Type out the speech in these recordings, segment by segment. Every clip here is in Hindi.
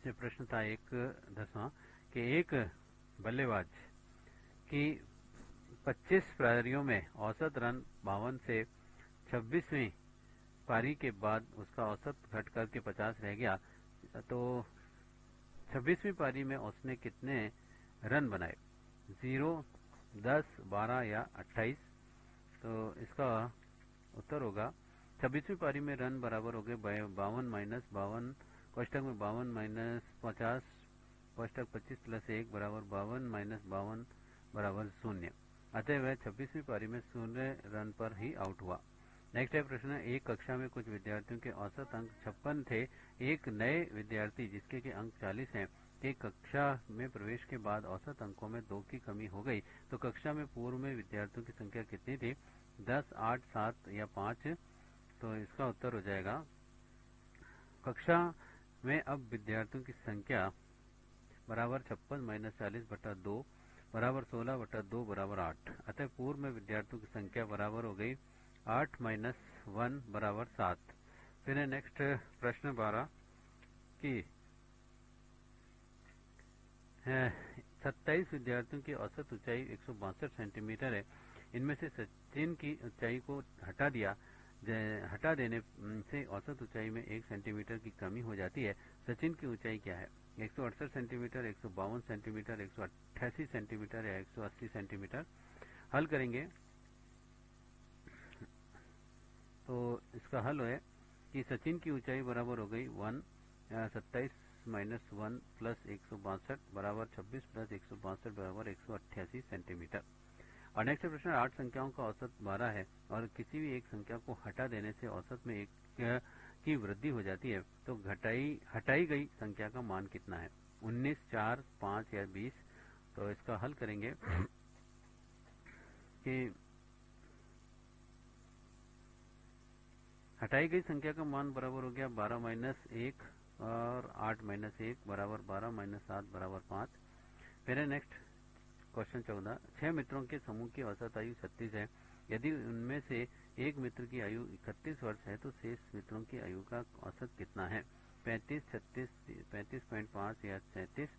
ये प्रश्न था 10वां कि एक बल्लेबाज की 25 पारियों में औसत रन 52 से 26वीं पारी के बाद उसका औसत घट करके 50 रह गया, तो 26वीं पारी में उसने कितने रन बनाए? 0, 10, 12 या 28। तो इसका उत्तर होगा 26वीं पारी में रन बराबर हो गए 52 माइनस 52, कोष्टक में 52 माइनस 50, कोष्टक 25 प्लस 1 बराबर 52 माइनस 52 बराबर 0। अतः वह 26वीं पारी में 0 रन पर ही आउट हुआ। नेक्स्ट है प्रश्न, एक कक्षा में कुछ विद्यार्थियों के औसत अंक 56 थे। एक नए विद्यार्थी जिसके के अंक 40 हैं के कक्षा में प्रवेश के बाद औसत अंकों में 2 की कमी हो गई, तो कक्षा में पूर्व में विद्यार्थियों की संख्या कितनी थी? 10, 8, 7 या 5। तो इसका उत्तर हो जाएगा, कक्षा में अब विद्यार्थियों की संख्या बराबर 56 माइनस 40 बटा 2 बराबर 16 बटा 2 बराबर 8। अतः पूर्व में विद्यार्थियों की संख्या बराबर हो गई 8 माइनस 1 बराबर 7। फिर है नेक्स्ट प्रश्न 12 की 27 विद्यार्थियों की औसत ऊंचाई 162 सेंटीमीटर है। इनमें से सचिन की ऊंचाई को हटा देने से औसत ऊंचाई में 1 सेंटीमीटर की कमी हो जाती है। सचिन की ऊंचाई क्या है? 168 सेंटीमीटर, 152 सेंटीमीटर, 188 सेंटीमीटर या 180 सेंटीमीटर। हल करेंगे तो इसका हल है कि सचिन की ऊंचाई बराबर हो गई 27 माइनस 1 प्लस 162 बराबर 26 प्लस 162 बराबर 188 सेंटीमीटर। और नेक्स्ट प्रश्न, 8 संख्याओं का औसत 12 है और किसी भी एक संख्या को हटा देने से औसत में 1 की वृद्धि हो जाती है, तो हटाई गई संख्या का मान कितना है? 19, 4, 5 या 20। तो इसका हल करेंगे कि हटाई गई संख्या का मान बराबर हो गया 12 माइनस 1 और 8 माइनस 1 बराबर 12 माइनस 7 बराबर 5। फिर है नेक्स्ट क्वेश्चन 14, 6 मित्रों के समूह की औसत आयु 36 है। यदि उनमें से एक मित्र की आयु 31 वर्ष है, तो शेष मित्रों की आयु का औसत कितना है? 35, 36, 35.5 या 37।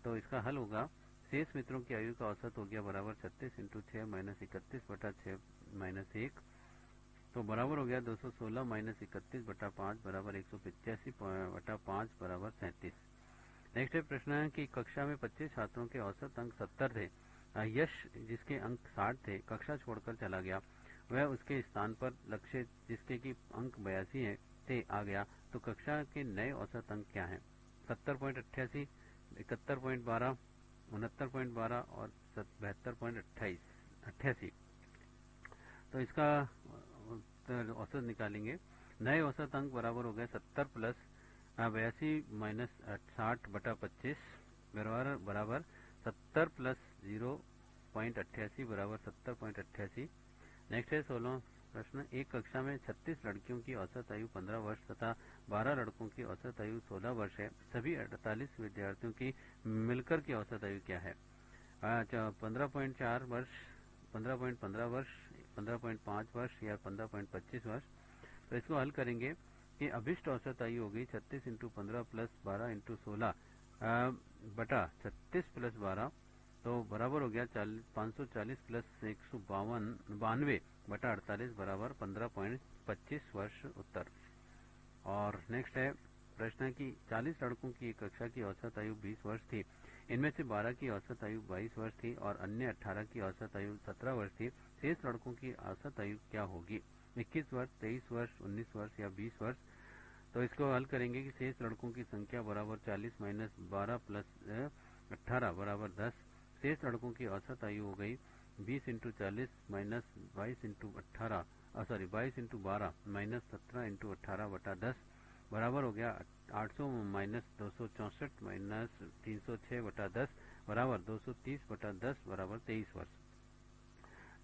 तो इसका हल होगा, शेष मित्रों की आयु का औसत हो गया बराबर 36 इंटू 6 माइनस 31 बटा 6 माइनस 1, तो बराबर हो गया 216 माइनस 31 बटा 5 बराबर 185 बटा 5 बराबर 37। नेक्स्ट है प्रश्न कि कक्षा में 25 छात्रों के औसत अंक 70 थे। यश जिसके अंक 60 थे कक्षा छोड़कर चला गया। वह उसके स्थान पर लक्ष्य जिसके की अंक 82 है थे आ गया, तो कक्षा के नए औसत अंक क्या हैं? 70.88, 71.12, 69.12 और 72.88। तो इसका औसत निकालेंगे। नए औसत अंक बराबर हो गए 70 प्लस 82 माइनस 60 बटा 25 बराबर 70 प्लस 0.88 बराबर 70.88। नेक्स्ट है 16 प्रश्न, एक कक्षा में 36 लड़कियों की औसत आयु 15 वर्ष तथा 12 लड़कों की औसत आयु 16 वर्ष है। सभी 48 विद्यार्थियों की मिलकर की औसत आयु क्या है? 15.4 वर्ष, 15.15 वर्ष, 15.5 वर्ष या 15.25 वर्ष। तो इसको हल करेंगे कि अभिष्ट औसत आयु हो गई 36 इंटू 15 प्लस 12 इंटू 16 बटा 36 प्लस 12, तो बराबर हो गया 540 प्लस 192 बटा 48 बराबर 15.25 वर्ष उत्तर। और नेक्स्ट है प्रश्न कि 40 लड़कों की एक कक्षा की औसत आयु 20 वर्ष थी। इनमें से 12 की औसत आयु 22 वर्ष थी और अन्य 18 की औसत आयु 17 वर्ष थी। शेष लड़कों की औसत आयु क्या होगी? 21 वर्ष, 23 वर्ष, 19 वर्ष या 20 वर्ष। तो इसको हल करेंगे कि शेष लड़कों की संख्या बराबर 40 माइनस 12 प्लस 18 बराबर 10। शेष लड़कों की औसत आयु हो गई 20 into 40 minus 22 into 22 into 12 minus 17 into 18 बटा 10 बराबर हो गया 800 माइनस 264 माइनस 306 बटा 10 बराबर 230 बटा 10 बराबर 23 वर्ष।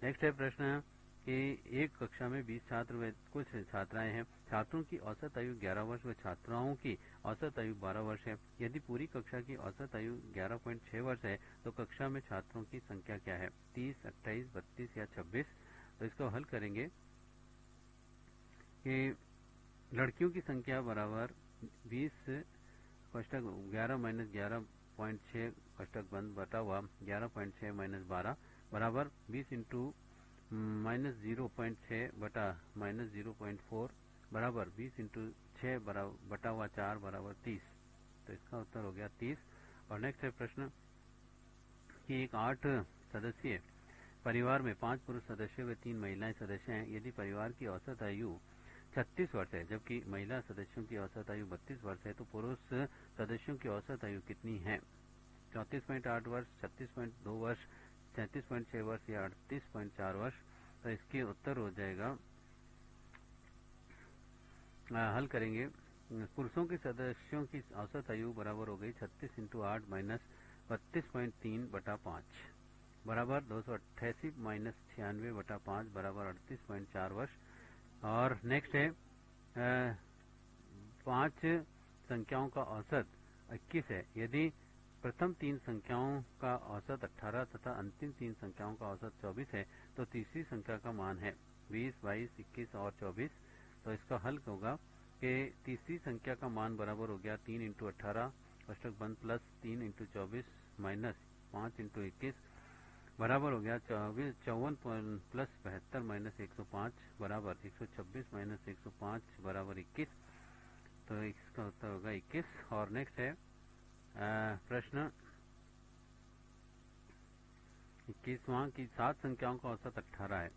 नेक्स्ट है प्रश्न कि एक कक्षा में 20 छात्र व कुछ छात्राएं हैं। छात्रों की औसत आयु 11 वर्ष व छात्राओं की औसत आयु 12 वर्ष है। यदि पूरी कक्षा की औसत आयु 11.6 वर्ष है, तो कक्षा में छात्रों की संख्या क्या है? 30, 28, 32 या 26। तो इसको हल करेंगे कि लड़कियों की संख्या बराबर 20 कोष्टक 11 माइनस 11.6 कोष्टक बंद बटा हुआ 11.6 माइनस 12 बराबर 20 इंटू माइनस 0.6 बटा माइनस 0.4 बराबर 20 इंटू 6 बटा हुआ 4 बराबर 30। तो इसका उत्तर हो गया 30। और नेक्स्ट है प्रश्न कि एक 8 सदस्यीय परिवार में 5 पुरुष सदस्यों व 3 महिलाएं सदस्य हैं। यदि परिवार की औसत आयु 36 वर्ष है जबकि महिला सदस्यों की औसत आयु 32 वर्ष है तो पुरुष सदस्यों की औसत आयु कितनी है? 34.8 वर्ष, 36.2 वर्ष, 37.6 वर्ष या 38.4 वर्ष। तो इसके उत्तर हो जाएगा, हल करेंगे। पुरुषों के सदस्यों की औसत आयु बराबर हो गई 36 इंटू 8 माइनस 32.3 बटा 5 बराबर 288 माइनस 96 बटा 5 बराबर 38.4 वर्ष। और नेक्स्ट है 5 संख्याओं का औसत 21 है। यदि प्रथम 3 संख्याओं का औसत 18 तथा अंतिम 3 संख्याओं का औसत 24 है तो तीसरी संख्या का मान है 20, 22, 21 और 24। तो इसका हल होगा कि तीसरी संख्या का मान बराबर हो गया 3 इंटू 18 कोष्टक बंद प्लस 3 इंटू 24 माइनस 5 इंटू 21 बराबर हो गया 54 प्लस 72 माइनस 105 बराबर 126 माइनस 105 बराबर 21। तो इसका उत्तर होगा 21। और नेक्स्ट है प्रश्न 21वां की 7 संख्याओं का औसत 18 है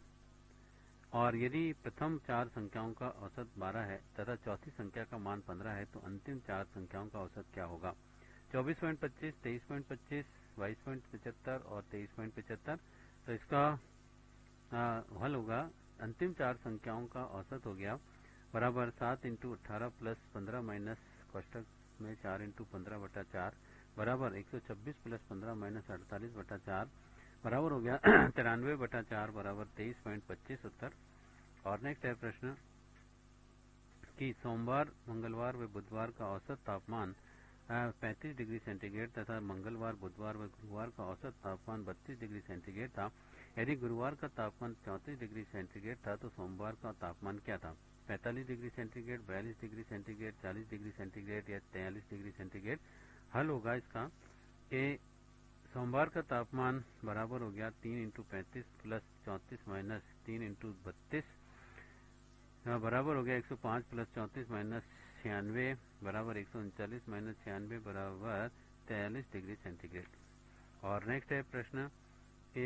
और यदि प्रथम 4 संख्याओं का औसत 12 है तथा चौथी संख्या का मान 15 है तो अंतिम 4 संख्याओं का औसत क्या होगा? 24.25, 23.25, 22.75 और 23.75। तो इसका हल होगा, अंतिम 4 संख्याओं का औसत हो गया बराबर 7 इंटू 18 प्लस 15 माइनस कोष्टक में 4 इंटू 15 बटा 4 बराबर 126 प्लस 15 माइनस 48 बटा 4 बराबर हो गया 93 बटा 4 बराबर 23.25 उत्तर। और नेक्स्ट है प्रश्न कि सोमवार, मंगलवार व बुधवार का औसत तापमान 35 डिग्री सेंटीग्रेड तथा मंगलवार, बुधवार व गुरुवार का औसत तापमान 32 डिग्री सेंटीग्रेड था। यदि गुरुवार का तापमान 34 डिग्री सेंटीग्रेड था तो सोमवार का तापमान क्या था? 45 degree centigrade, 42 degree centigrade, 40 degree centigrade या 43 डिग्री सेंटीग्रेड। हल होगा इसका कि सोमवार का तापमान बराबर हो गया 3 इंटू 35 प्लस 34 माइनस 3 इंटू 32 बराबर हो गया 105 प्लस 34 माइनस 96 बराबर 139 माइनस 96 बराबर 43 डिग्री सेंटीग्रेड। और नेक्स्ट है प्रश्न कि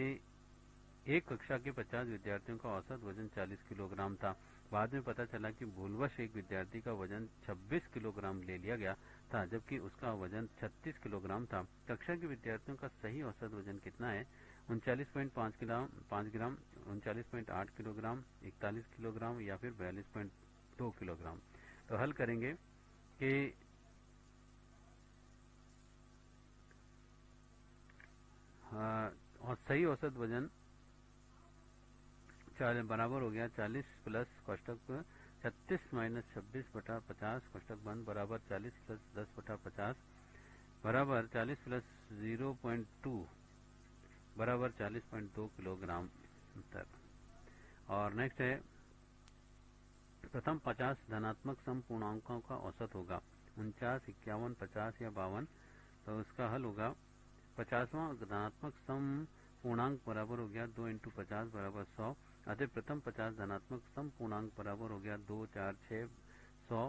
एक कक्षा के 50 विद्यार्थियों का औसत वजन 40 किलोग्राम था। बाद में पता चला कि भूलवश एक विद्यार्थी का वजन 26 किलोग्राम ले लिया गया था जबकि उसका वजन 36 किलोग्राम था। कक्षा के विद्यार्थियों का सही औसत वजन कितना है? 39.5 ग्राम, 39.8 किलोग्राम, 41 किलोग्राम या फिर 42.2 किलोग्राम। तो हल करेंगे कि और सही औसत वजन बराबर हो गया 40 प्लस कोष्टक 36 माइनस 26 बटा 50 कोष्टक बंद बराबर 40 प्लस 10 बटा 50 बराबर 40 प्लस 0.2 बराबर 40.2 किलोग्राम उत्तर। और नेक्स्ट है प्रथम 50 धनात्मक सम पूर्णांकों का औसत होगा 49, 51, 50 या 52। तो उसका हल होगा 50वां धनात्मक सम पूर्णांक बराबर हो गया 2 इंटू 50 बराबर 100। अतः प्रथम 50 धनात्मक सम पूर्णांक बराबर हो गया 2, 4, 6, 100।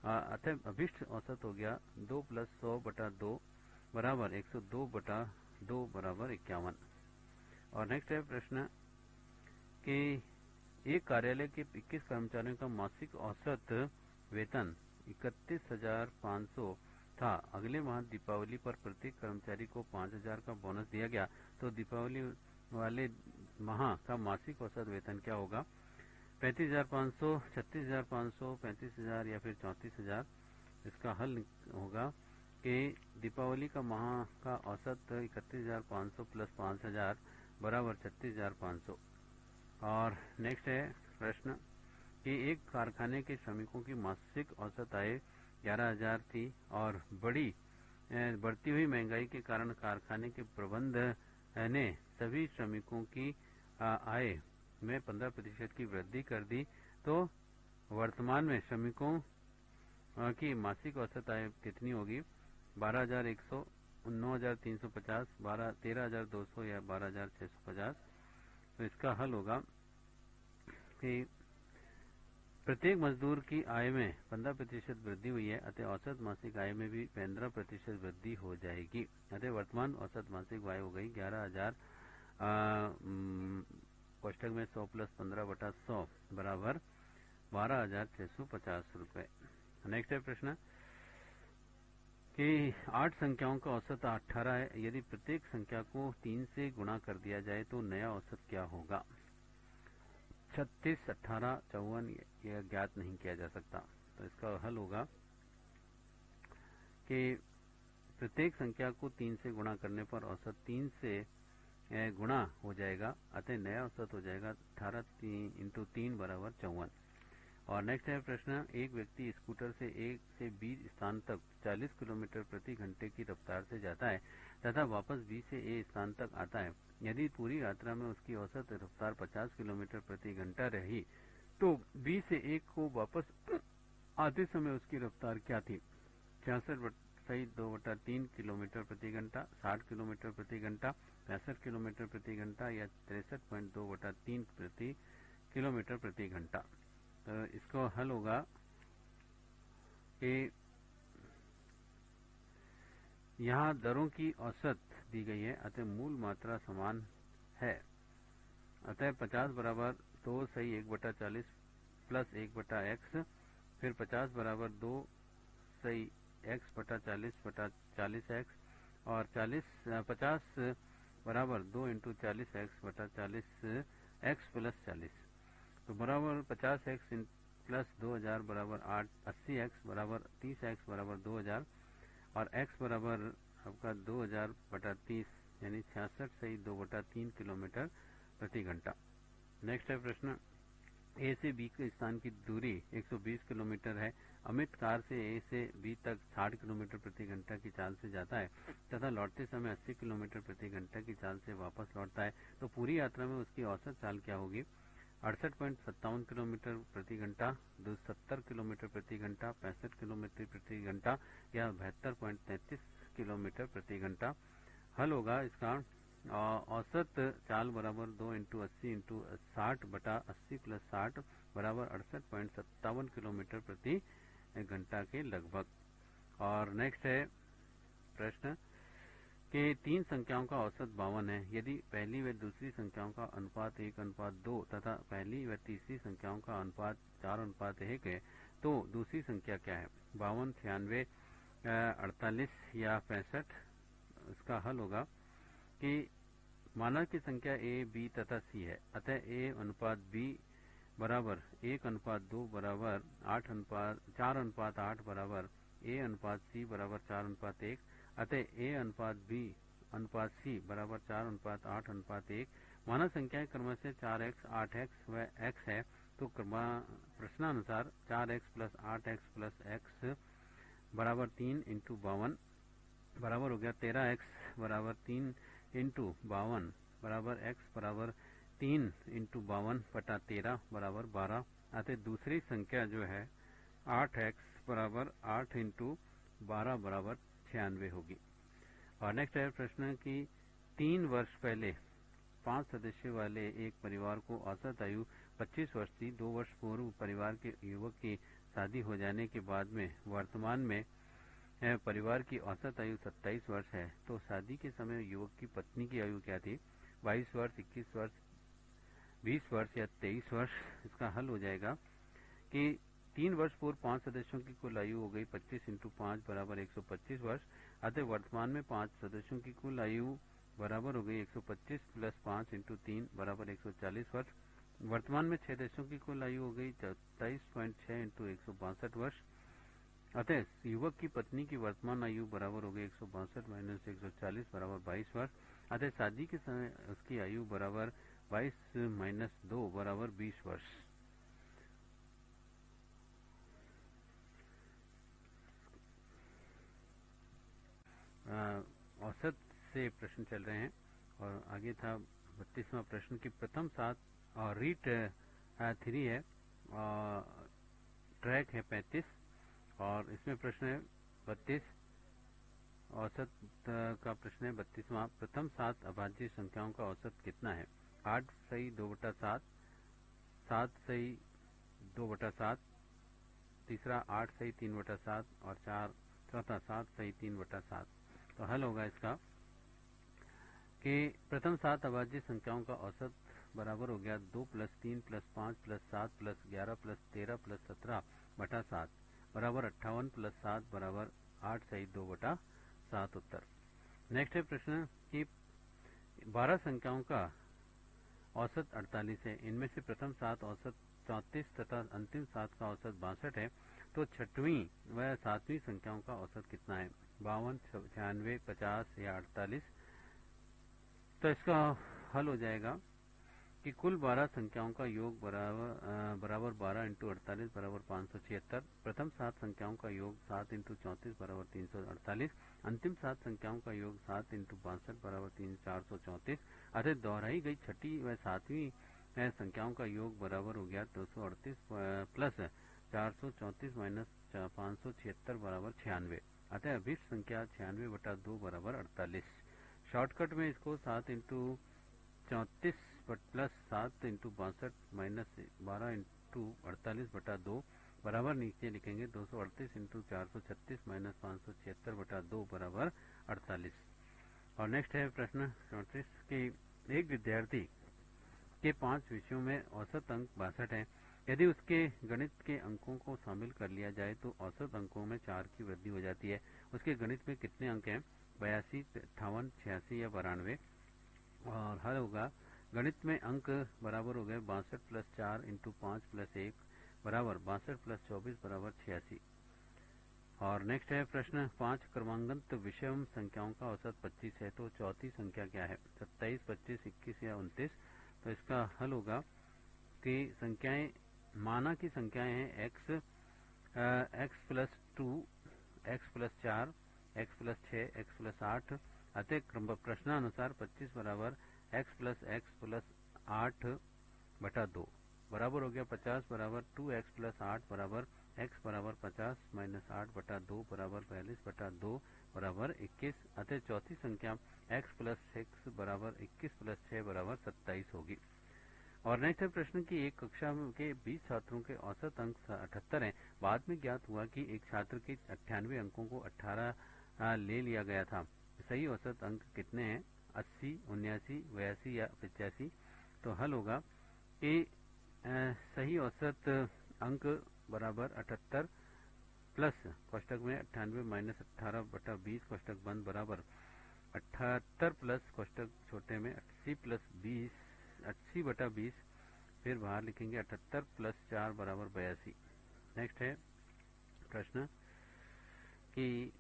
अतः अभिष्ट औसत हो गया 2 प्लस 100 बटा 2 बराबर 102 बटा 2 बराबर 51। और नेक्स्ट है प्रश्न कि एक कार्यालय के 21 कर्मचारियों का मासिक औसत वेतन 31,500 था। अगले माह दीपावली पर प्रत्येक कर्मचारी को 5,000 का बोनस दिया गया तो दीपावली वाले माह का मासिक औसत वेतन क्या होगा? 35,500, 36,500, 35,000 या फिर 34,000। इसका हल होगा कि दीपावली का माह का औसत 31,500 प्लस 5,000 बराबर 36,500। और नेक्स्ट है प्रश्न कि एक कारखाने के श्रमिकों की मासिक औसत आय 11,000 थी और बढ़ती हुई महंगाई के कारण कारखाने के प्रबंधन ने सभी श्रमिकों की आय में 15% की वृद्धि कर दी। तो वर्तमान में श्रमिकों की मासिक औसत आय कितनी होगी? 12,100, 9,350, 13,200 या 12,650। तो इसका हल होगा कि प्रत्येक मजदूर की आय में 15% वृद्धि हुई है, अतः औसत मासिक आय में भी 15% वृद्धि हो जाएगी। अतः वर्तमान औसत मासिक आय हो गई 11,000 कोष्टक में 100 प्लस 15/100 बराबर 12,650 रुपये। नेक्स्ट है प्रश्न कि 8 संख्याओं का औसत 18 है, यदि प्रत्येक संख्या को 3 से गुणा कर दिया जाए तो नया औसत क्या होगा? 36, 18, 54 यह ज्ञात नहीं किया जा सकता। तो इसका हल होगा कि प्रत्येक संख्या को 3 से गुणा करने पर औसत 3 से गुणा हो जाएगा, अतः नया औसत हो जाएगा 18 × 3 बराबर 54। और नेक्स्ट है प्रश्न, एक व्यक्ति स्कूटर से A से B स्थान तक 40 किलोमीटर प्रति घंटे की रफ्तार से जाता है तथा वापस B से A स्थान तक आता है। यदि पूरी यात्रा में उसकी औसत रफ्तार 50 किलोमीटर प्रति घंटा रही तो B से A को वापस आते समय उसकी रफ्तार क्या थी? 66/2/3 किलोमीटर प्रति घंटा, 60 किलोमीटर प्रति घंटा, 65 किलोमीटर प्रति घंटा या 63.2/3 किलोमीटर प्रति घंटा। तो इसको हल होगा कि यहाँ दरों की औसत दी गई है, अतः मूल मात्रा समान है, अतः 50 बराबर 2 सही 1/40 प्लस 1/x, फिर 50 बराबर 2 सही x/40/40x और 50 बराबर 2 × 40x/40x प्लस 40। तो बराबर 50x प्लस 2000 बराबर 80x बराबर 30x बराबर 2000 और x बराबर आपका 2000/30 यानी 66 सही 2/3 किलोमीटर प्रति घंटा। नेक्स्ट है प्रश्न, A से B के स्थान की दूरी 120 किलोमीटर है। अमित कार से A से B तक 60 किलोमीटर प्रति घंटा की चाल से जाता है तथा लौटते समय 80 किलोमीटर प्रति घंटा की चाल से वापस लौटता है, तो पूरी यात्रा में उसकी औसत चाल क्या होगी? 68.57 किलोमीटर प्रति घंटा, 70 किलोमीटर प्रति घंटा, 65 किलोमीटर प्रति घंटा या 72.33 किलोमीटर प्रति घंटा। हल होगा इसका औसत चाल बराबर 2 × 80 × 60/80 प्लस 60 बराबर 68.57 किलोमीटर प्रति घंटा के लगभग। और नेक्स्ट है प्रश्न कि 3 संख्याओं का औसत 52 है, यदि पहली व दूसरी संख्याओं का अनुपात 1:2 तथा पहली व तीसरी संख्याओं का अनुपात 4:1 है, तो दूसरी संख्या क्या है? 52, 96, 48 या 65। इसका हल होगा कि माना की संख्या A, B तथा C है, अतः A/B बराबर 1:2 बराबर 4:8 बराबर A/C बराबर 4:1, अतः A/B/C बराबर 4:8:1। माना संख्याएं क्रमशः 4x, 8x व x है, तो प्रश्नानुसार 4x plus 8x plus x बराबर 3 × 52 बराबर हो गया 13x बराबर 3 × 52 बराबर x बराबर 3 × 52/13 बराबर 12। अतः दूसरी संख्या जो है 8x बराबर 8 × 12 बराबर 96 होगी। और नेक्स्ट है प्रश्न कि 3 वर्ष पहले 5 सदस्य वाले एक परिवार को औसत आयु 25 वर्ष थी। 2 वर्ष पूर्व परिवार के युवक की शादी हो जाने के बाद में वर्तमान में परिवार की औसत आयु 27 वर्ष है, तो शादी के समय युवक की पत्नी की आयु क्या थी? 22 वर्ष, 21 वर्ष, 20 वर्ष या 23 वर्ष। इसका हल हो जाएगा कि 3 वर्ष पूर्व 5 सदस्यों की कुल आयु हो गई 25 × 5 बराबर 125 वर्ष, अतः वर्तमान में 5 सदस्यों की कुल आयु बराबर हो गई 125 प्लस 5 × 3 बराबर 140 वर्ष। वर्तमान में 6 सदस्यों की कुल आयु हो गई 27.6 × 162 वर्ष, अतः युवक की पत्नी की वर्तमान आयु बराबर हो गई 162 माइनस 140 बराबर 22 वर्ष, अतः शादी के समय उसकी आयु बराबर 22 - 2 बराबर 20 वर्ष। औसत से प्रश्न चल रहे हैं और आगे था 32वां प्रश्न की प्रथम 7 और रीट 3 है और ट्रैक है 35 और इसमें प्रश्न है 32 औसत का प्रश्न है 32वां। प्रथम 7 अभाज्य संख्याओं का औसत कितना है? 8 सही 2/7, 7 सही 2/7, तीसरा 8 सही 3/7 और चौथा 7 सही 3/7। तो हल होगा इसका कि प्रथम 7 अभाज्य संख्याओं का औसत बराबर हो गया 2 + 3 + 5 + 7 + 11 + 13 + 17/7 बराबर 58 + 7 बराबर 8 सही 2/7 उत्तर। नेक्स्ट है प्रश्न कि 12 संख्याओं का औसत 48 है। इनमें से प्रथम 7 औसत 34 तथा अंतिम 7 का औसत 62 है। तो छठवीं व सातवीं संख्याओं का औसत कितना है? 52, 96, 50 या 48। तो इसका हल हो जाएगा कि कुल 12 संख्याओं का योग बराबर 12 × 48 बराबर 576। प्रथम 7 संख्याओं का योग 7 × 34 बराबर 348। अंतिम 7 संख्याओं का योग 7 × 62 बराबर 434। अतः दोहराई गई छठी व सातवीं संख्याओं का योग बराबर हो गया 238 प्लस 434 माइनस 576 बराबर 96। अतः अभिष्ट संख्या 96/2 बराबर 48। शॉर्टकट में इसको 7 × 34 प्लस 7 × 62 माइनस 12 × 48/2 बराबर नीचे लिखेंगे 238 × 436 माइनस 576/2 बराबर 48। और नेक्स्ट है प्रश्न 34 कि एक विद्यार्थी के 5 विषयों में औसत अंक 62 है। यदि उसके गणित के अंकों को शामिल कर लिया जाए तो औसत अंकों में 4 की वृद्धि हो जाती है। उसके गणित में कितने अंक हैं? 82, 58, 86 या 92। और हल होगा गणित में अंक बराबर हो गए 62 + 4 × 5 + 1 बराबर 62 + 24 बराबर 86। और नेक्स्ट है प्रश्न 5 क्रमांकित विषम संख्याओं का औसत 25 है। तो चौथी संख्या क्या है? 27, 25, 21 या 29। तो इसका हल होगा कि संख्याएं माना की संख्याएं हैं x + 2, x + 4, x + 6, x + 8। अतः प्रश्नानुसार 25 बराबर x + x + 8/2 बराबर हो गया 50 बराबर 2x + 8 बराबर x बराबर 50 - 8/2 बराबर 42/2 बराबर 21। अतः चौथी संख्या x + 6 बराबर 21 + 6 बराबर 27 होगी। और नेक्स्ट है प्रश्न की एक कक्षा के 20 छात्रों के औसत अंक 78 हैं। बाद में ज्ञात हुआ कि एक छात्र के 98 अंकों को 18 ले लिया गया था। सही औसत अंक कितने हैं? 80, 79, 82 या 85। तो हल होगा कि सही औसत अंक बराबर 78 प्लस कोष्टक में 98 माइनस 18/20 कोष्टक बंद बराबर 78 प्लस कोष्टक छोटे में 80 + 20 80/20 फिर बाहर लिखेंगे 78 + 4 बराबर 82। नेक्स्ट है प्रश्न कि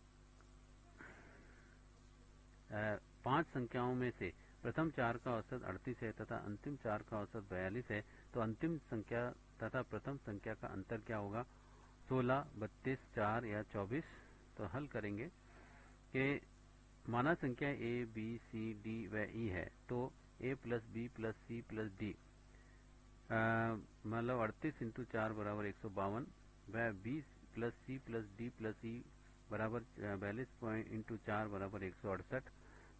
5 संख्याओं में से प्रथम 4 का औसत 38 है तथा अंतिम 4 का औसत 42 है। तो अंतिम संख्या तथा प्रथम संख्या का अंतर क्या होगा? 16, 32, 4 या 24। तो हल करेंगे कि माना संख्या a, b, c, d व e है। तो a + b + c + d मतलब 38 × 4 बराबर 152 व b + c + d + e बराबर 42 × 4 बराबर 168।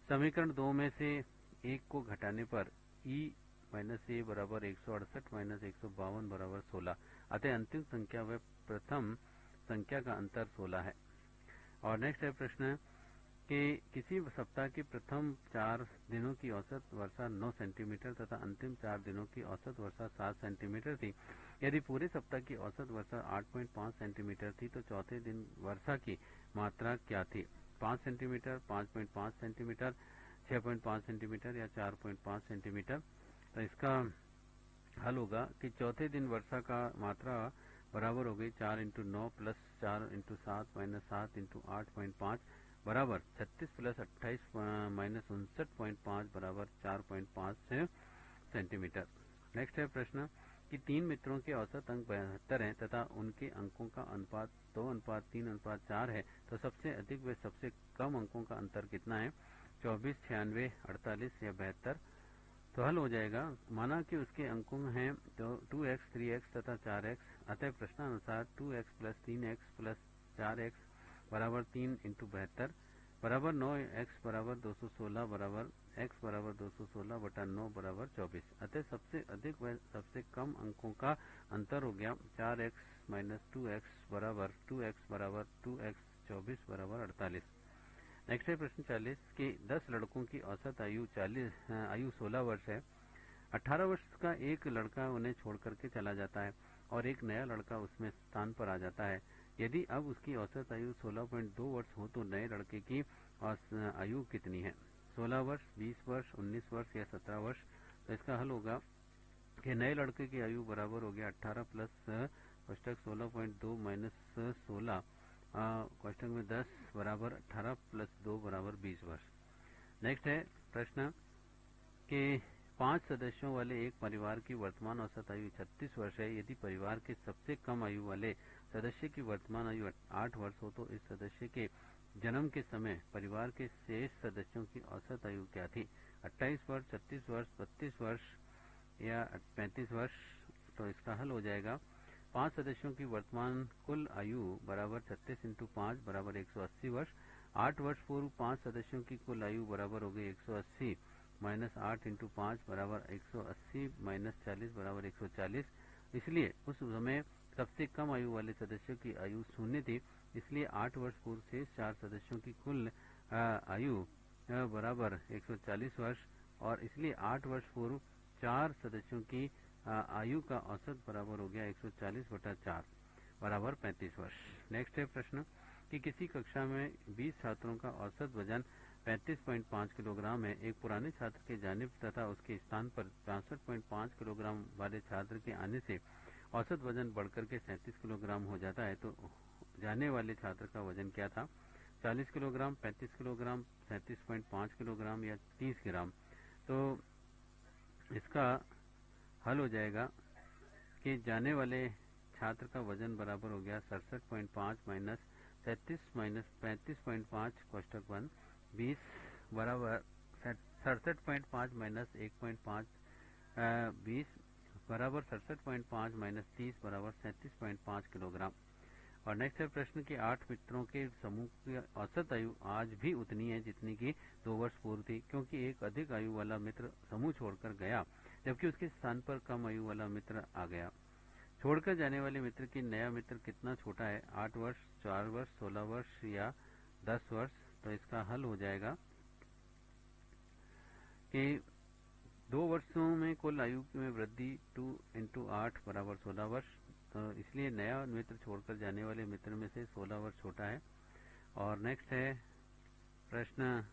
समीकरण 2 में से एक को घटाने पर e - a बराबर 168 - 152 बराबर 16। अतः अंतिम संख्या व प्रथम संख्या का अंतर 16 है। और नेक्स्ट है प्रश्न कि किसी सप्ताह के प्रथम 4 दिनों की औसत वर्षा 9 सेंटीमीटर तथा अंतिम 4 दिनों की औसत वर्षा 7 सेंटीमीटर थी। यदि पूरे सप्ताह की औसत वर्षा 8.5 सेंटीमीटर थी तो चौथे दिन वर्षा की मात्रा क्या थी? 5 सेंटीमीटर, 5.5 सेंटीमीटर, 6.5 सेंटीमीटर या 4.5 सेंटीमीटर। तो इसका हल होगा कि चौथे दिन वर्षा का मात्रा बराबर हो गई 4 × 9 + 4 × 7 - 7 × 8.5 बराबर 36 + 28 - 59.5 बराबर 4.5 सेंटीमीटर। नेक्स्ट है प्रश्न कि 3 मित्रों के औसत अंक 72 हैं तथा उनके अंकों का अनुपात 2:3:4 है। तो सबसे अधिक व सबसे कम अंकों का अंतर कितना है? 24, 96, 48 या 72। तो हल हो जाएगा माना कि उसके अंकों हैं तो 2x, 3x तथा 4x। अतः प्रश्नानुसार 2x + 3x + 4x बराबर 3 × 72 बराबर 9 x बराबर 216 बराबर x बराबर 216 बटा 9 बराबर 24। अतः सबसे अधिक व सबसे कम अंकों का अंतर हो गया 4x माइनस 2x बराबर 2x बराबर 2x 24 बराबर 48। नेक्स्ट है प्रश्न 40 कि 10 लड़कों की औसत आयु 16 वर्ष है। 18 वर्ष का एक लड़का उन्हें छोड़ करके चला जाता है और एक नया लड़का उसमें स्थान पर आ जाता है। यदि अब उसकी औसत आयु 16.2 वर्ष हो तो नए लड़के की आयु कितनी है? 16 वर्ष, 20 वर्ष, 19 वर्ष या 17 वर्ष। तो इसका हल होगा कि नए लड़के की आयु बराबर हो गया 18 प्लस कोष्टक 16.2 माइनस 16 कोष्टक में 10 बराबर 18 प्लस 2 बराबर 20 वर्ष। नेक्स्ट है प्रश्न कि 5 सदस्यों वाले एक परिवार की वर्तमान औसत आयु 36 वर्ष है। यदि परिवार के सबसे कम आयु वाले सदस्य की वर्तमान आयु 8 वर्ष हो तो इस सदस्य के जन्म के समय परिवार के शेष सदस्यों की औसत आयु क्या थी? 28 वर्ष, 36 वर्ष, 32 वर्ष या 35 वर्ष। तो इसका हल हो जाएगा 5 सदस्यों की वर्तमान कुल आयु बराबर 36 इंटू 5 बराबर 180 वर्ष। 8 वर्ष पूर्व 5 सदस्यों की कुल आयु बराबर हो गई 180 माइनस 8 इंटू 5 बराबर 180 माइनस 40 बराबर 140। इसलिए उस समय सबसे कम आयु वाले सदस्यों की आयु 0 थी। इसलिए 8 वर्ष पूर्व से 4 सदस्यों की कुल आयु बराबर 140 वर्ष और इसलिए 8 वर्ष पूर्व 4 सदस्यों की आयु का औसत बराबर हो गया 140 बटा 4 बराबर 35 वर्ष। नेक्स्ट है प्रश्न कि किसी कक्षा में 20 छात्रों का औसत वजन 35.5 किलोग्राम है। एक पुराने छात्र के जाने तथा उसके स्थान पर 64.5 किलोग्राम वाले छात्र के आने से औसत वजन बढ़कर के 37 किलोग्राम हो जाता है। तो जाने वाले छात्र का वजन क्या था? 40 किलोग्राम, 35 किलोग्राम, 37.5 किलोग्राम या 30 ग्राम। तो इसका हल हो जाएगा कि जाने वाले छात्र का वजन बराबर हो गया 67.5 माइनस 37 माइनस 35.5 कोष्टक 1 20 बराबर 67.5 माइनस 1.5 20 बराबर 67.5 माइनस 30 बराबर 37.5 किलोग्राम। और नेक्स्ट है प्रश्न कि 8 मित्रों के समूह की औसत आयु आज भी उतनी है जितनी कि 2 वर्ष पूर्व थी, क्योंकि एक अधिक आयु वाला मित्र समूह छोड़कर गया जबकि उसके स्थान पर कम आयु वाला मित्र आ गया। छोड़कर जाने वाले मित्र की नया मित्र कितना छोटा है? 8 वर्ष, 4 वर्ष, 16 वर्ष या 10 वर्ष। तो इसका हल हो जाएगा कि 2 वर्षों में कुल आयु में वृद्धि 2 इंटू 8 बराबर 16 वर्ष। तो इसलिए नया मित्र छोड़कर जाने वाले मित्र में से 16 वर्ष छोटा है। और नेक्स्ट है प्रश्न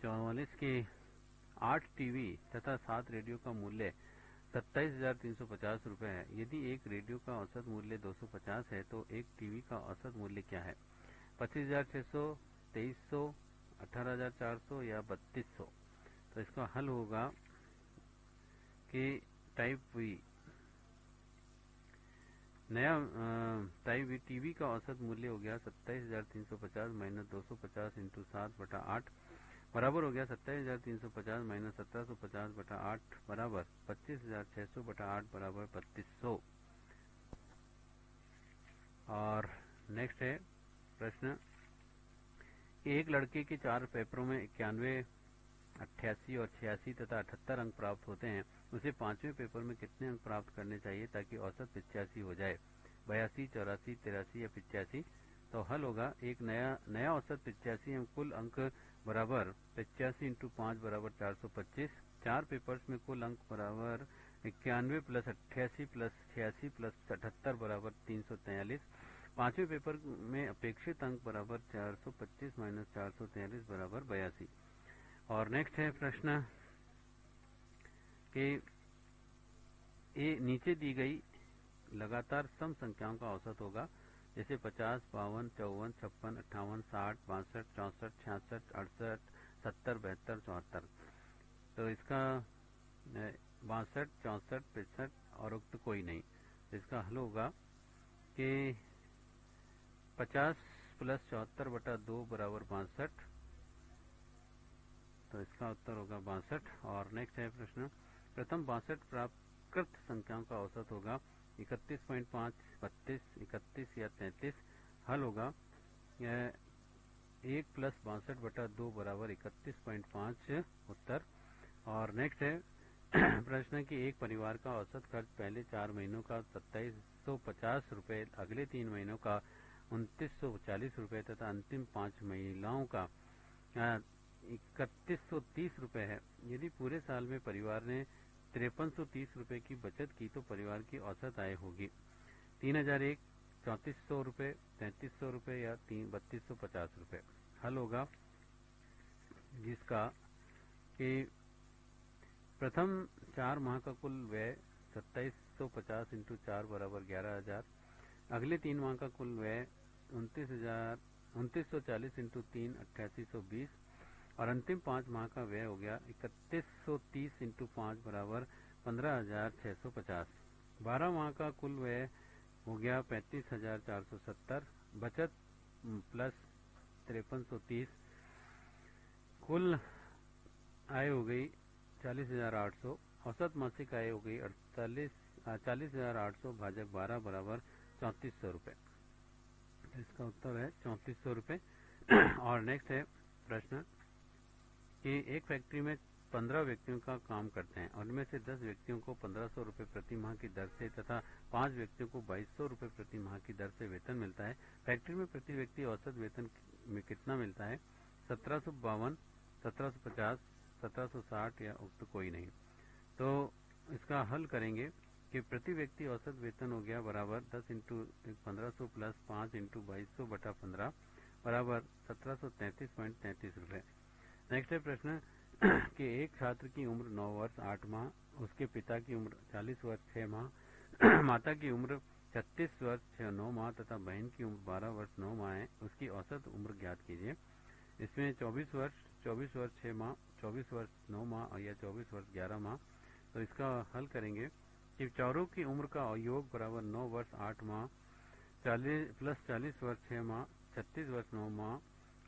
44 के 8 टीवी तथा 7 रेडियो का मूल्य 27,350 रुपये है। यदि एक रेडियो का औसत मूल्य 250 है तो एक टीवी का औसत मूल्य क्या है? 25,600, 2300, 18,400 या 3200। तो इसका हल होगा कि टाइप वी नया टाइप वी टीवी का औसत मूल्य हो गया 27,350 माइनस 250 इंटू 7 बटा 8 बराबर हो गया 27,350 माइनस 1750 बटा 8 बराबर 25,600 बटा 8 बराबर 3200। और नेक्स्ट है प्रश्न एक लड़के के 4 पेपरों में 91, 88 और 86 तथा 78 अंक प्राप्त होते हैं। उसे 5वें पेपर में कितने अंक प्राप्त करने चाहिए ताकि औसत 85 हो जाए? 82, 84, 83 या 85। तो हल होगा एक नया औसत 85 है। कुल अंक बराबर 85 इंटू 5 बराबर 425। 4 पेपर्स में कुल अंक बराबर 91 प्लस 88 प्लस 86 प्लस 78 बराबर 343। 5वें पेपर में अपेक्षित अंक बराबर 425 माइनस 443 बराबर 82। और नेक्स्ट है प्रश्न कि नीचे दी गई लगातार सम संख्याओं का औसत होगा, जैसे 50, 52, 54, 56, 58, 60, 62, 64, 66, 68, 70, 72, 74। तो इसका 62, 64, 65 और उक्त कोई नहीं। इसका हल होगा कि 50 प्लस 74 बटा 2 बराबर 62। तो इसका उत्तर होगा 62। और नेक्स्ट है प्रश्न प्रथम 62 प्राप्तकृत संख्याओं का औसत होगा 31.5, 32, 31 या 33। हल होगा 1 प्लस 62/2 बराबर 31.5 उत्तर। और नेक्स्ट है प्रश्न है कि एक परिवार का औसत खर्च पहले 4 महीनों का 2750 रुपये, अगले 3 महीनों का 2940 रुपये तथा अंतिम 5 महिलाओं का 3130 रुपये है। यदि पूरे साल में परिवार ने 5330 रुपये की बचत की तो परिवार की औसत आय होगी 3001, 3400 रुपये, 3300 रुपये या 3250 रुपये। हल होगा जिसका कि प्रथम 4 माह का कुल व्यय 2750 इंटू 4 बराबर 11,000, अगले 3 माह का कुल व्यय 2940 इंटू 3 8820 और अंतिम 5 माह का व्यय हो गया 3130 इंटू 5 बराबर 15,650। 12 माह का कुल व्यय हो गया 35,470, बचत प्लस 5330, कुल आय हो गई 40,800, औसत मासिक आय हो गई 40,800 भाजक 12 बराबर 3400 रुपये। इसका उत्तर है 3400 रुपये। और नेक्स्ट है प्रश्न कि एक फैक्ट्री में 15 व्यक्तियों का काम करते हैं और उनमें से 10 व्यक्तियों को 1500 रुपये प्रति माह की दर से तथा 5 व्यक्तियों को 2200 रुपये प्रति माह की दर से वेतन मिलता है। फैक्ट्री में प्रति व्यक्ति औसत वेतन में कितना मिलता है? 1752, 1750, 1760 या उक्त कोई नहीं। तो इसका हल करेंगे कि प्रति व्यक्ति औसत वेतन हो गया बराबर 10 इंटू 1500 प्लस 5 इंटू 2200 बटा 15 बराबर 1733.33 रुपये। नेक्स्ट है प्रश्न कि एक छात्र की उम्र 9 वर्ष 8 माह, उसके पिता की उम्र 40 वर्ष 6 माह, माता की उम्र 36 वर्ष 9 माह तथा बहन की उम्र 12 वर्ष 9 माह है। उसकी औसत उम्र ज्ञात कीजिए। इसमें 24 वर्ष 6 माह, 24 वर्ष 9 माह या 24 वर्ष 11 माह। तो इसका हल करेंगे कि चारों की उम्र का योग बराबर 9 वर्ष 8 माह 40 वर्ष 6 माह, 36 वर्ष 9 माह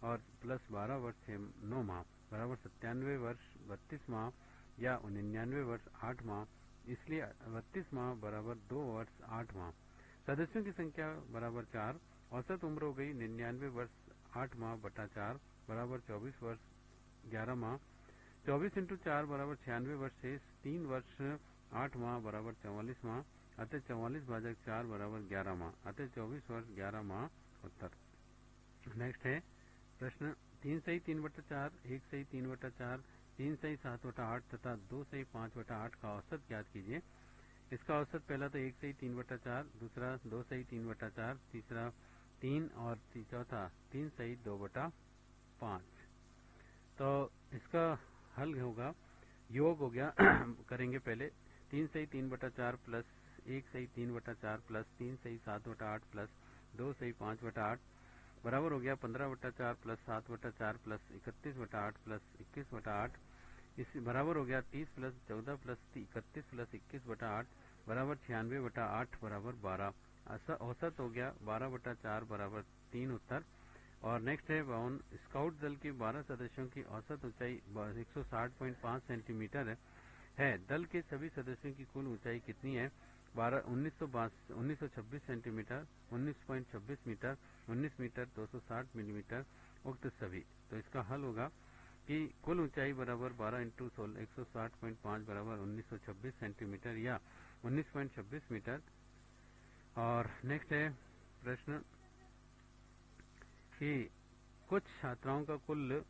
और प्लस 12 वर्ष 9 माह बराबर 97 वर्ष 32 माह या 99 वर्ष 8 माह। इसलिए 32 माह बराबर 2 वर्ष 8 माह। सदस्यों की संख्या बराबर 4। औसत उम्र हो गई 99 वर्ष 8 माह बटा 4 बराबर 24 वर्ष 11 माह। 24 इंटू 4 बराबर 96 वर्ष शेष 3 वर्ष 8 माह बराबर 44 माह, अतः 44 भाजक 4 बराबर 11 माह, अतः 24 वर्ष 11 माह उत्तर। नेक्स्ट है प्रश्न 3 सही 3/4, 1 सही 3/4, 3 सही 7/8 तथा 2 सही 5/8 का औसत ज्ञात कीजिए। इसका औसत पहला तो 1 सही 3/4, दूसरा 2 सही 3/4, तीसरा 3 और चौथा 3 सही 2/5। तो इसका हल होगा योग हो गया करेंगे पहले 3 सही 3/4 प्लस 1 सही 3/4 प्लस 3 सही 7/8 प्लस 2 सही 5/8 बराबर हो गया 15/4 प्लस 7/4 प्लस 31/8 प्लस 21/8। इस बराबर हो गया 30 प्लस 14 प्लस 31 प्लस 21/8 बराबर 96/8 बराबर 12। औसत हो गया 12/4 बराबर 3 उत्तर। और नेक्स्ट है 52 स्काउट दल के 12 सदस्यों की औसत ऊंचाई 160.5 सेंटीमीटर है। दल के सभी सदस्यों की कुल ऊंचाई कितनी है? 1926 सेंटीमीटर, 19.26 मीटर, 19 मीटर, 260 मिलीमीटर उक्त सभी। तो इसका हल होगा कि कुल ऊंचाई बराबर 12 इंटू 160.5 बराबर 1926 सेंटीमीटर या 19.26 मीटर। और नेक्स्ट है प्रश्न कि कुछ छात्राओं का कुल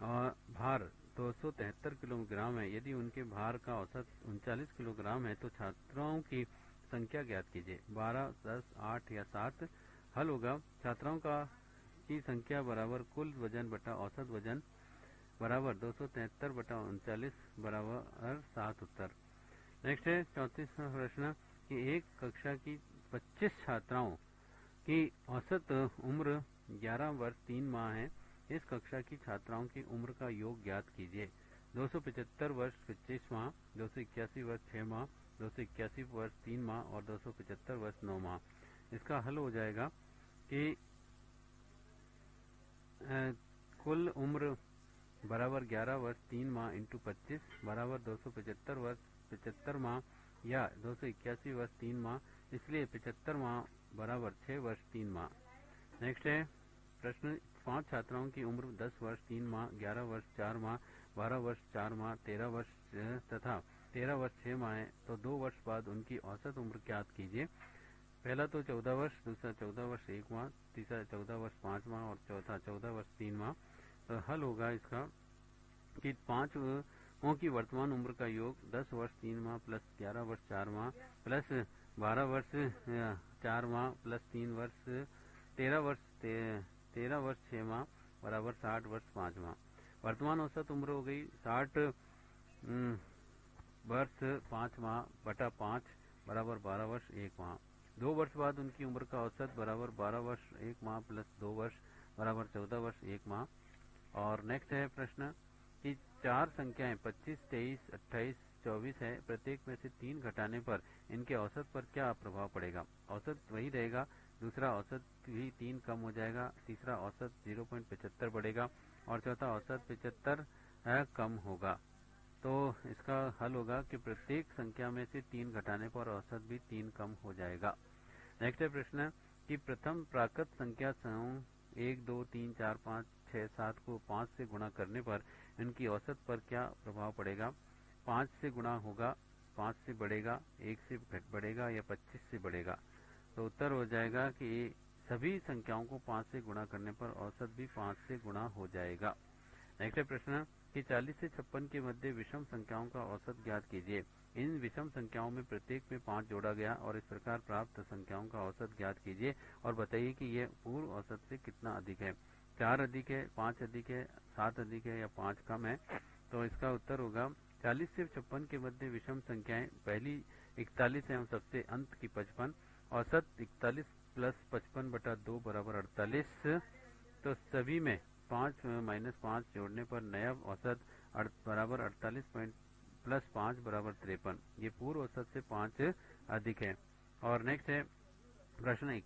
भार 273 किलोग्राम है। यदि उनके भार का औसत 39 किलोग्राम है तो छात्राओं की संख्या ज्ञात कीजिए। 12, 10, 8 या 7। हल होगा छात्राओं की संख्या बराबर कुल वजन बटा औसत वजन बराबर 273 बटा 39 बराबर 7 उत्तर। नेक्स्ट है 34वां प्रश्न कि एक कक्षा की 25 छात्राओं की औसत उम्र 11 वर्ष 3 माह है। इस कक्षा की छात्राओं की उम्र का योग ज्ञात कीजिए। 275 वर्ष 25 माह, 281 वर्ष 6 माह, 281 वर्ष 3 माह और 275 वर्ष 9 माह। इसका हल हो जाएगा कि कुल उम्र बराबर 11 वर्ष 3 माह इंटू 25 बराबर 275 वर्ष 75 माह या 281 वर्ष 3 माह। इसलिए 75 माह बराबर 6 वर्ष 3 माह। नेक्स्ट है प्रश्न 5 छात्राओं की उम्र 10 वर्ष 3 माह, 11 वर्ष 4 माह, 12 वर्ष 4 माह, 13 वर्ष तथा 13 वर्ष 6 माह है, तो 2 वर्ष बाद उनकी औसत उम्र ज्ञात कीजिए। पहला तो 14 वर्ष, दूसरा 14 वर्ष 1 माह, तीसरा 14 वर्ष 5 माह और चौथा 14 वर्ष 3 माह। तो हल होगा इसका कि 5 की वर्तमान उम्र का योग 10 वर्ष 3 माह प्लस 11 वर्ष 4 माह प्लस 12 वर्ष 4 माह प्लस 3 वर्ष 13 वर्ष 6 माह बराबर 60 वर्ष 5 माह। वर्तमान औसत उम्र हो गई 60 वर्ष 5 माह बटा 5 बराबर 12 वर्ष 1 माह। 2 वर्ष बाद उनकी उम्र का औसत बराबर 12 वर्ष 1 माह प्लस 2 वर्ष बराबर 14 वर्ष 1 माह। और नेक्स्ट है प्रश्न कि 4 संख्याएं 25, 23, 28, 24 है, प्रत्येक में से 3 घटाने पर इनके औसत पर क्या प्रभाव पड़ेगा। औसत वही रहेगा, दूसरा औसत भी 3 कम हो जाएगा, तीसरा औसत 0.75 बढ़ेगा और चौथा औसत 75 कम होगा। तो इसका हल होगा कि प्रत्येक संख्या में से 3 घटाने पर औसत भी 3 कम हो जाएगा। नेक्स्ट है प्रश्न कि प्रथम प्राकृत संख्या समूह 1, 2, 3, 4, 5, 6, 7 को 5 से गुणा करने पर इनकी औसत पर क्या प्रभाव पड़ेगा। 5 से गुणा होगा, 5 से बढ़ेगा, 1 से घट बढ़ेगा या 25 से बढ़ेगा। तो उत्तर हो जाएगा कि सभी संख्याओं को 5 से गुणा करने पर औसत भी 5 से गुणा हो जाएगा। नेक्स्ट प्रश्न कि 40 से 56 के मध्य विषम संख्याओं का औसत ज्ञात कीजिए। इन विषम संख्याओं में प्रत्येक में 5 जोड़ा गया और इस प्रकार प्राप्त संख्याओं का औसत ज्ञात कीजिए और बताइए कि यह पूर्व औसत से कितना अधिक है। 4 अधिक है, 5 अधिक है, 7 अधिक है या 5 कम है। तो इसका उत्तर होगा 40 से 56 के मध्य विषम संख्याएं पहली 41 एवं सबसे अंत की 55। औसत 41 प्लस 55 बटा 2 बराबर 48। तो सभी में 5 माइनस 5 जोड़ने पर नया औसत बराबर 48 प्लस 5 बराबर 53। ये पूर्व औसत से 5 अधिक है। और नेक्स्ट है प्रश्न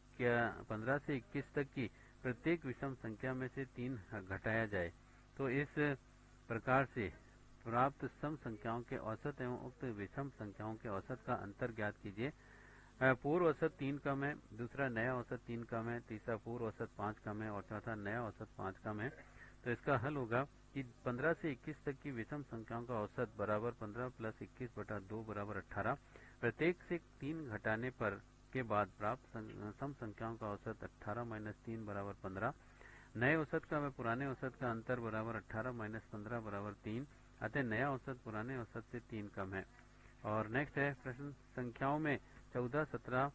15 से 21 तक की प्रत्येक विषम संख्या में से 3 घटाया जाए तो इस प्रकार से प्राप्त सम संख्याओं के औसत एवं उक्त विषम संख्याओं के औसत का अंतर ज्ञात कीजिए। पूर्व औसत 3 कम है, दूसरा नया औसत 3 कम है, तीसरा पूर्व औसत 5 कम है और चौथा नया औसत 5 कम है। तो इसका हल होगा कि 15 से 21 तक की विषम संख्याओं का औसत बराबर 15 प्लस 21 बटा 2 बराबर 18। प्रत्येक से 3 घटाने पर के बाद प्राप्त सम संख्याओं का औसत 18 माइनस 3 बराबर 15। नए औसत का व पुराने औसत का अंतर बराबर 18 माइनस 15 बराबर 3। अतः नया औसत पुराने औसत से 3 कम है। और नेक्स्ट है प्रश्न संख्याओं में 14, 17,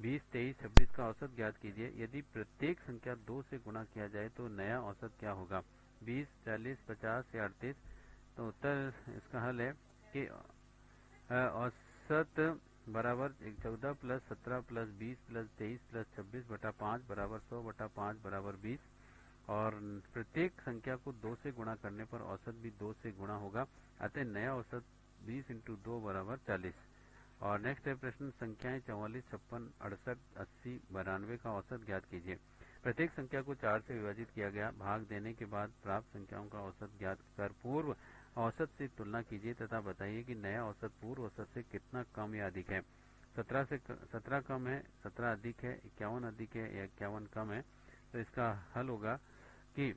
20, 23, 26 का औसत ज्ञात कीजिए। यदि प्रत्येक संख्या 2 से गुणा किया जाए तो नया औसत क्या होगा। 20, 40, 50 या 38। तो उत्तर इसका हल है कि औसत बराबर 14 प्लस 17 प्लस 20 प्लस 23 प्लस 26 बटा 5 बराबर 100 बटा 5 बराबर 20। और प्रत्येक संख्या को 2 से गुणा करने पर औसत भी 2 से गुणा होगा। अतः नया औसत 20 इंटू 2 बराबर 40। और नेक्स्ट है प्रश्न संख्याएं 44, 56, 68, 80, 92 का औसत ज्ञात कीजिए। प्रत्येक संख्या को 4 से विभाजित किया गया, भाग देने के बाद प्राप्त संख्याओं का औसत ज्ञात कर पूर्व औसत से तुलना कीजिए तथा बताइए कि नया औसत पूर्व औसत से कितना कम या अधिक है। 17 कम है, 17 अधिक है, 51 अधिक है या 51 कम है। तो इसका हल होगा कि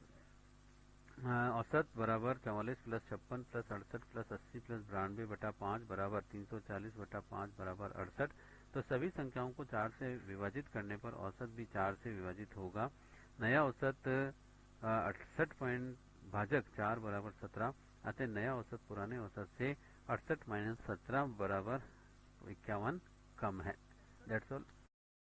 औसत बराबर 44 प्लस 56 प्लस 68 प्लस 80 प्लस 92 बटा 5 बराबर 340 बटा 5 बराबर 68। तो सभी संख्याओं को 4 से विभाजित करने पर औसत भी 4 से विभाजित होगा। नया औसत 68 भाजक 4 बराबर 17। अतः नया औसत पुराने औसत से 68 माइनस 17 बराबर 51 कम है। That's all.